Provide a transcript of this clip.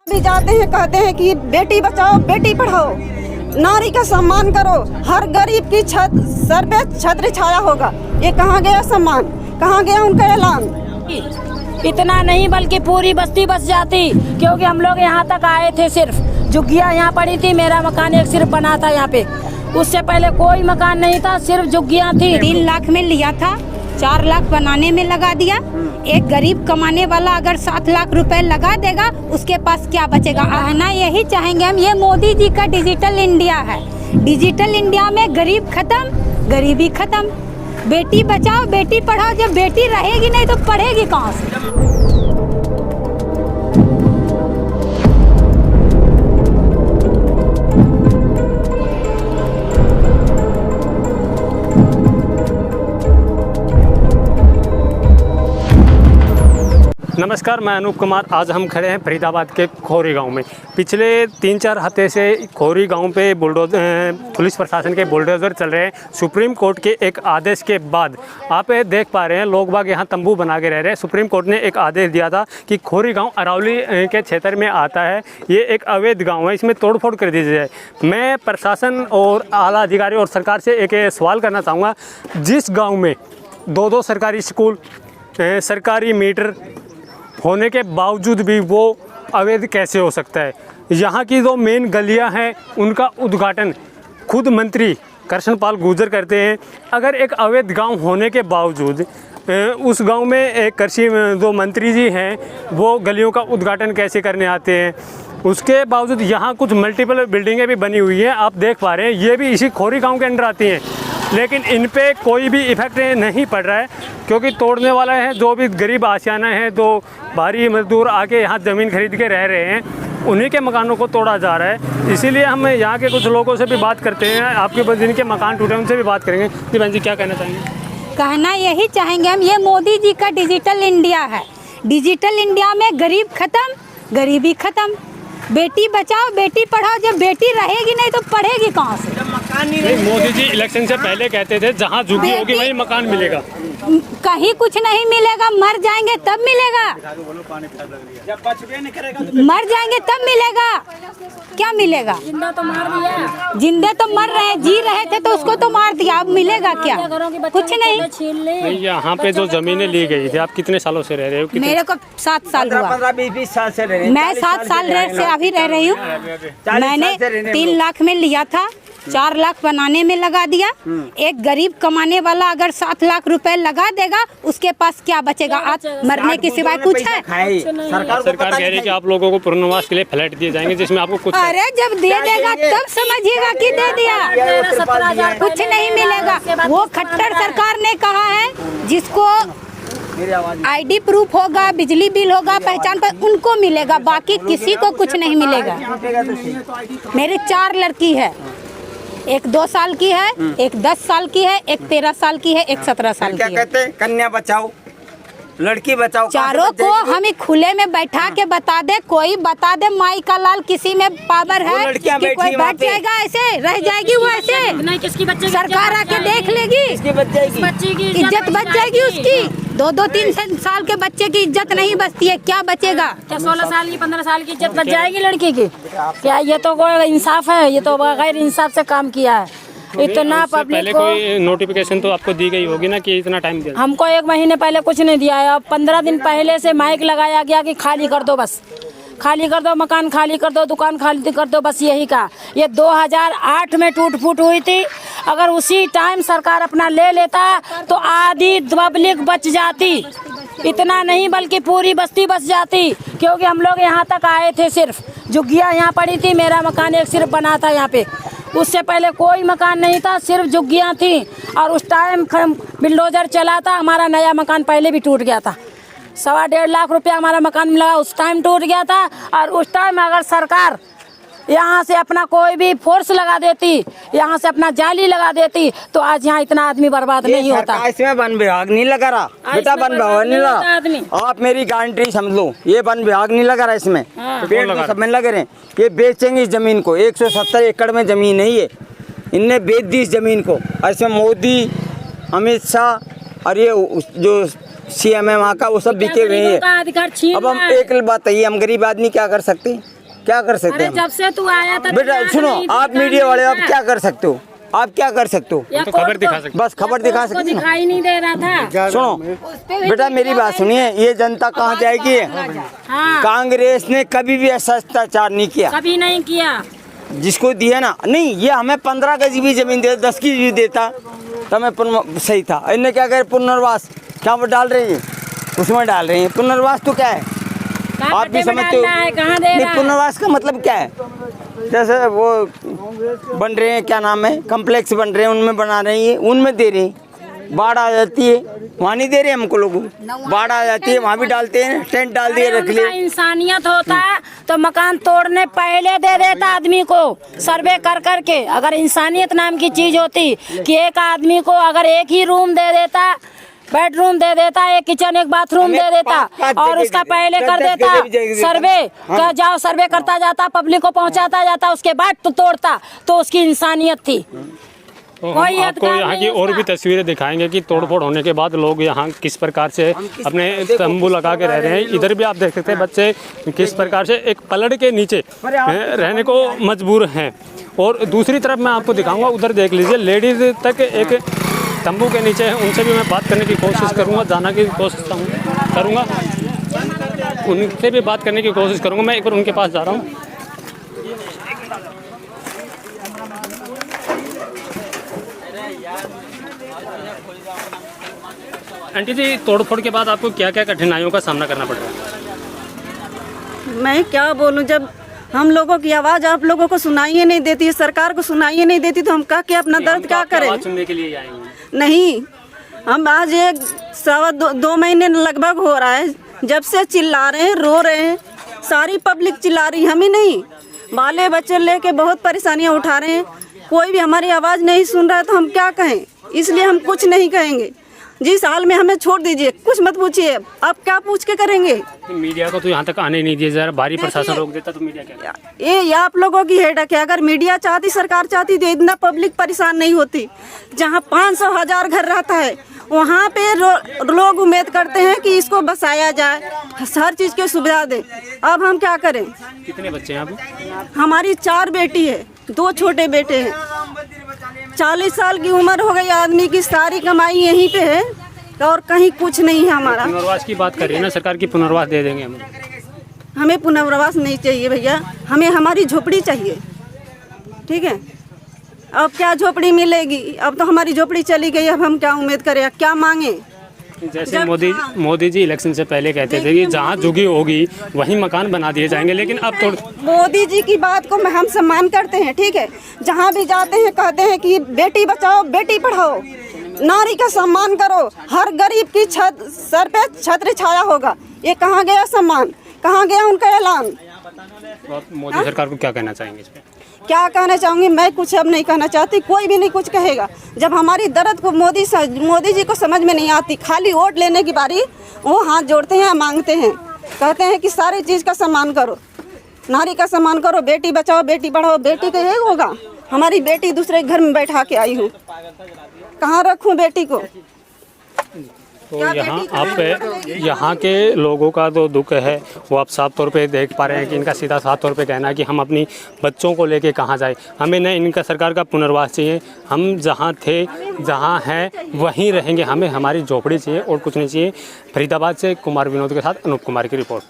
भी जाते हैं, कहते हैं कि बेटी बचाओ बेटी पढ़ाओ, नारी का सम्मान करो, हर गरीब की छत सर पे छतरी छाया होगा। ये कहाँ गया सम्मान, कहाँ गया उनका ऐलान? इतना नहीं बल्कि पूरी बस्ती बस जाती, क्योंकि हम लोग यहाँ तक आए थे, सिर्फ झुग्गियाँ यहाँ पड़ी थी। मेरा मकान एक सिर्फ बना था यहाँ पे, उससे पहले कोई मकान नहीं था, सिर्फ झुग्गियाँ थी। 3 लाख में लिया था, 4 लाख बनाने में लगा दिया। एक गरीब कमाने वाला अगर 7 लाख रुपए लगा देगा, उसके पास क्या बचेगा? कहना यही चाहेंगे हम, ये मोदी जी का डिजिटल इंडिया है। डिजिटल इंडिया में गरीब खत्म, गरीबी खत्म। बेटी बचाओ बेटी पढ़ाओ। जब बेटी रहेगी नहीं तो पढ़ेगी कहाँ से? नमस्कार, मैं अनूप कुमार। आज हम खड़े हैं फरीदाबाद के खोरी गांव में। पिछले 3-4 हफ्ते से खोरी गांव पे पुलिस प्रशासन के बुलडोज़र चल रहे हैं। सुप्रीम कोर्ट के एक आदेश के बाद आप देख पा रहे हैं, लोग बाग यहाँ तंबू बना के रह रहे हैं। सुप्रीम कोर्ट ने एक आदेश दिया था कि खोरी गाँव अरावली के क्षेत्र में आता है, ये एक अवैध गाँव है, इसमें तोड़फोड़ कर दी जाए। मैं प्रशासन और आला अधिकारी और सरकार से एक सवाल करना चाहूँगा, जिस गाँव में 2-2 सरकारी स्कूल, सरकारी मीटर होने के बावजूद भी वो अवैध कैसे हो सकता है? यहाँ की जो मेन गलियाँ हैं उनका उद्घाटन खुद मंत्री कृष्णपाल गुर्जर करते हैं। अगर एक अवैध गांव होने के बावजूद उस गांव में एक कृषि जो मंत्री जी हैं वो गलियों का उद्घाटन कैसे करने आते हैं? उसके बावजूद यहाँ कुछ मल्टीपल बिल्डिंगें भी बनी हुई हैं, आप देख पा रहे हैं, ये भी इसी खोरी गाँव के अंदर आती हैं, लेकिन इन पे कोई भी इफेक्ट नहीं पड़ रहा है, क्योंकि तोड़ने वाला है जो भी गरीब आशियाना है, जो भारी मजदूर आके यहाँ ज़मीन खरीद के रह रहे हैं, उन्हीं के मकानों को तोड़ा जा रहा है। इसीलिए हम यहाँ के कुछ लोगों से भी बात करते हैं, आपके जिनके मकान टूटे उनसे भी बात करेंगे। जी बहन जी, क्या कहना चाहेंगे? कहना यही चाहेंगे हम, ये मोदी जी का डिजिटल इंडिया है। डिजिटल इंडिया में गरीब खत्म, गरीबी खत्म। बेटी बचाओ बेटी पढ़ाओ। जब बेटी रहेगी नहीं तो पढ़ेगी कहाँ से? मोदी जी इलेक्शन से पहले कहते थे जहाँ झुग्गी होगी वहीं मकान मिलेगा। कहीं कुछ नहीं मिलेगा, मर जाएंगे तब मिलेगा। मर जाएंगे तब मिलेगा। क्या मिलेगा? जिंदा तो मार दिया। जिंदे तो मर रहे, जी रहे थे तो उसको तो मार दिया, अब मिलेगा क्या? कुछ नहीं। यहाँ पे जो जमीनें ली गई थी, आप कितने सालों से रह रहे हो? मेरे को 7 साल हुआ। 15-20 साल से रह रहे। मैं 7 साल से अभी रह रही हूँ। मैंने 3 लाख में लिया था, 4 लाख बनाने में लगा दिया। एक गरीब कमाने वाला अगर 7 लाख रुपए लगा देगा, उसके पास क्या बचेगा? आज मरने के सिवाय कुछ है? सरकार कह रही है कि आप लोगों को पुनर्वास के लिए फ्लैट दिए जाएंगे, जिसमें आपको कुछ, अरे जब दे देगा तब समझिएगा कि दे दिया। कुछ नहीं मिलेगा। वो खट्टर सरकार ने कहा है, जिसको आईडी प्रूफ होगा, बिजली बिल होगा, पहचान पर, उनको मिलेगा, बाकी किसी को कुछ नहीं मिलेगा। मेरे 4 लड़की है, एक 2 साल की है, एक 10 साल की है, एक 13 साल की है, एक 17 साल की है। क्या कहते हैं? कन्या बचाओ लड़की बचाओ। चारों को हमें खुले में बैठा के बता दे, कोई बता दे माई का लाल किसी में पावर है कि कोई बैठ जाएगा, ऐसे रह जाएगी वो ऐसे नहीं। किसकी बच्चे? सरकार आके देख लेगी, बच्चे की इज्जत बच जाएगी उसकी। 2-3 साल के बच्चे की इज्जत नहीं बचती है, क्या बचेगा? क्या 16 साल की 15 साल की इज्जत बच जाएगी लड़की की? क्या ये तो कोई इंसाफ है? ये तो गैर इंसाफ से काम किया है। इतना पब्लिक को कोई नोटिफिकेशन तो आपको दी गई होगी ना कि इतना टाइम दिया? हमको 1 महीने पहले कुछ नहीं दिया है। अब 15 दिन पहले से माइक लगाया गया कि खाली कर दो, बस खाली कर दो, मकान खाली कर दो, दुकान खाली कर दो, बस यही का। ये 2008 में टूट फूट हुई थी। अगर उसी टाइम सरकार अपना ले लेता तो आधी पब्लिक बच जाती। इतना नहीं बल्कि पूरी बस्ती बस जाती, क्योंकि हम लोग यहाँ तक आए थे, सिर्फ झुग्गियाँ यहाँ पड़ी थी। मेरा मकान एक सिर्फ बना था यहाँ पे, उससे पहले कोई मकान नहीं था, सिर्फ झुग्गियाँ थी। और उस टाइम बिल्डोजर चला था, हमारा नया मकान पहले भी टूट गया था। 1.25 लाख रुपया हमारा मकान मिला, उस टाइम टूट गया था। और उस टाइम अगर सरकार यहाँ से अपना कोई भी फोर्स लगा देती, यहाँ से अपना जाली लगा देती, तो आज यहाँ इतना आदमी बर्बाद नहीं होता। इसमें वन विभाग नहीं लगा रहा बेटा, वन विभाग नहीं लगा। आप मेरी गारंटी समझ लो, ये वन विभाग नहीं लगा रहा इसमें। पेड़ तो सब में लगे रहे। ये बेचेंगे इस जमीन को, 170 एकड़ में जमीन है ये, इनने बेच दी इस जमीन को। इसमें मोदी, अमित शाह और ये जो CM है वहाँ का, वो सब बिके हुए हैं। अब हम एक बात है, हम गरीब आदमी क्या कर सकते हैं, क्या कर सकते हैं? जब से तू आया था बेटा सुनो, आप मीडिया वाले आप क्या कर सकते हो, आप क्या कर सकते हो? तो खबर दिखा सकते, बस खबर दिखा सकते, दिखाई नहीं दे रहा था। सुनो बेटा मेरी बात सुनिए, ये जनता कहाँ जाएगी? हाँ। कांग्रेस ने कभी भी ऐसा अत्याचार नहीं किया, कभी नहीं किया। जिसको दिया ना, नहीं ये हमें 15 गज भी जमीन दे, 10 की भी देता तो हमें सही था। इन्हें क्या करे, पुनर्वास क्या वो डाल रही है, उसमें डाल रही है। पुनर्वास तो क्या है आप भी समझते हो? नहीं, पुनर्वास का मतलब क्या है? जैसे वो बन रहे हैं, क्या नाम है, कम्प्लेक्स बन रहे हैं, उनमें बना रही है, उनमें दे रही हैं। बाढ़ आ जाती है वहाँ नहीं दे रहे हमको लोगों, बाढ़ आ जाती है वहाँ भी डालते हैं, टेंट डाल दिए रख लिए। इंसानियत होता तो मकान तोड़ने पहले दे देता आदमी को, सर्वे कर करके। अगर इंसानियत नाम की चीज होती कि एक आदमी को अगर एक ही रूम दे देता, बेडरूम दे देता, एक किचन एक बाथरूम दे देता और उसका पहले कर देता सर्वे, जाओ सर्वे करता जाता, पब्लिक को पहुंचाता जाता, उसके बाद तो तोड़ता, तो उसकी इंसानियत थी। तो हम आपको यहाँ की और भी तस्वीरें दिखाएंगे कि तोड़फोड़ होने के बाद लोग यहाँ किस प्रकार से अपने तंबू लगा के रह रहे हैं। इधर भी आप देख सकते हैं बच्चे किस प्रकार से एक पलड़ के नीचे रहने को मजबूर हैं। और दूसरी तरफ मैं आपको दिखाऊंगा, उधर देख लीजिए, लेडीज तक एक तंबू के नीचे है। उनसे भी मैं बात करने की कोशिश करूँगा, जाना की कोशिश करूँगा, उनसे भी बात करने की कोशिश करूँगा। मैं एक बार उनके पास जा रहा हूँ। आंटी जी, तोड़फोड़ के बाद आपको क्या क्या कठिनाइयों का सामना करना पड़ रहा है? मैं क्या बोलूं, जब हम लोगों की आवाज़ आप लोगों को सुनाई नहीं देती है, सरकार को सुनाई नहीं देती, तो हम कह के अपना दर्द क्या करें? सुनने के लिए आएंगे नहीं, हम आज 1-2 महीने लगभग हो रहा है जब से चिल्ला रहे हैं, रो रहे हैं, सारी पब्लिक चिल्ला रही, हम ही नहीं, बाले बच्चे लेके बहुत परेशानियां उठा रहे हैं। कोई भी हमारी आवाज़ नहीं सुन रहा है तो हम क्या कहें? इसलिए हम कुछ नहीं कहेंगे। जिस हाल में हमें छोड़ दीजिए, कुछ मत पूछिए, अब क्या पूछ के करेंगे? मीडिया को तो यहाँ तक आने नहीं दिया जा रहा, भारी प्रशासन रोक देता तो मीडिया क्या? ये आप लोगों की हेडक है। अगर मीडिया चाहती, सरकार चाहती तो इतना पब्लिक परेशान नहीं होती। जहाँ 500,000 घर रहता है वहाँ पे लोग उम्मीद करते हैं कि इसको बसाया जाए, हर चीज़ की सुविधा दे। अब हम क्या करें? कितने बच्चे हैं आप? हमारी 4 बेटी है, 2 छोटे बेटे हैं। 40 साल की उम्र हो गई आदमी की, सारी कमाई यहीं पे है और कहीं कुछ नहीं है हमारा। पुनर्वास की बात कर रही है ना सरकार, की पुनर्वास दे देंगे हम। हमें पुनर्वास नहीं चाहिए भैया, हमें हमारी झोपड़ी चाहिए, ठीक है? अब क्या झोपड़ी मिलेगी? अब तो हमारी झोपड़ी चली गई, अब हम क्या उम्मीद करें, क्या मांगे? जैसे मोदी जी इलेक्शन से पहले कहते थे कि जहाँ झुगी होगी वहीं मकान बना दिए जाएंगे, लेकिन अब तो मोदी जी की बात को हम सम्मान करते हैं, ठीक है? जहाँ भी जाते हैं कहते हैं कि बेटी बचाओ बेटी पढ़ाओ, नारी का सम्मान करो, हर गरीब की छत सर पे छत्र छाया होगा। ये कहाँ गया सम्मान, कहाँ गया उनका ऐलान? मोदी सरकार को क्या कहना चाहेंगे इस पे? क्या कहना चाहूँगी मैं? कुछ अब नहीं कहना चाहती, कोई भी नहीं कुछ कहेगा। जब हमारी दर्द को मोदी जी को समझ में नहीं आती, खाली वोट लेने की बारी वो हाथ जोड़ते हैं, मांगते हैं, कहते हैं कि सारी चीज़ का सम्मान करो, नारी का सम्मान करो, बेटी बचाओ बेटी पढ़ाओ। बेटी का यही होगा? हमारी बेटी दूसरे घर में बैठा के आई हूँ, कहाँ रखूँ बेटी को? तो यहाँ के लोगों का जो दुख है वो आप साफ तौर पे देख पा रहे हैं कि इनका सीधा साफ तौर पे कहना है कि हम अपनी बच्चों को लेके कहाँ जाए, हमें न इनका सरकार का पुनर्वास चाहिए, हम जहाँ थे जहाँ हैं वहीं रहेंगे, हमें हमारी झोपड़ी चाहिए और कुछ नहीं चाहिए। फरीदाबाद से कुमार विनोद के साथ अनूप कुमार की रिपोर्ट।